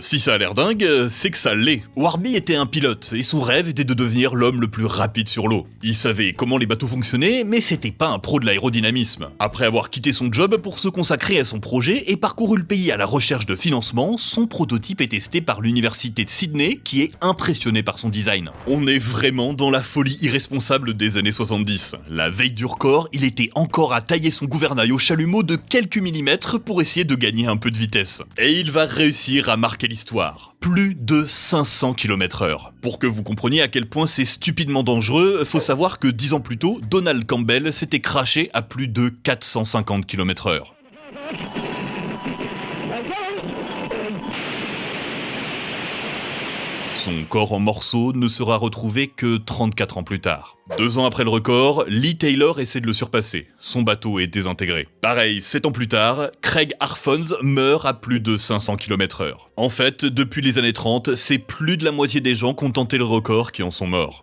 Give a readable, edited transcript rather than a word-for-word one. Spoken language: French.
Si ça a l'air dingue, c'est que ça l'est. Warby était un pilote, et son rêve était de devenir l'homme le plus rapide sur l'eau. Il savait comment les bateaux fonctionnaient, mais c'était pas un pro de l'aérodynamisme. Après avoir quitté son job pour se consacrer à son projet et parcouru le pays à la recherche de financement, son prototype est testé par l'université de Sydney, qui est impressionnée par son design. On est vraiment dans la folie irresponsable des années 70. La veille du record, il était encore à tailler son gouvernail au chalumeau de quelques millimètres pour essayer de gagner un peu de vitesse. Et il va réussir à marquer l'histoire. Plus de 500 km/h. Pour que vous compreniez à quel point c'est stupidement dangereux, faut savoir que 10 ans plus tôt, Donald Campbell s'était crashé à plus de 450 km/h. Son corps en morceaux ne sera retrouvé que 34 ans plus tard. 2 ans après le record, Lee Taylor essaie de le surpasser. Son bateau est désintégré. Pareil, 7 ans plus tard, Craig Harfons meurt à plus de 500 km/h. En fait, depuis les années 30, c'est plus de la moitié des gens qui ont tenté le record qui en sont morts.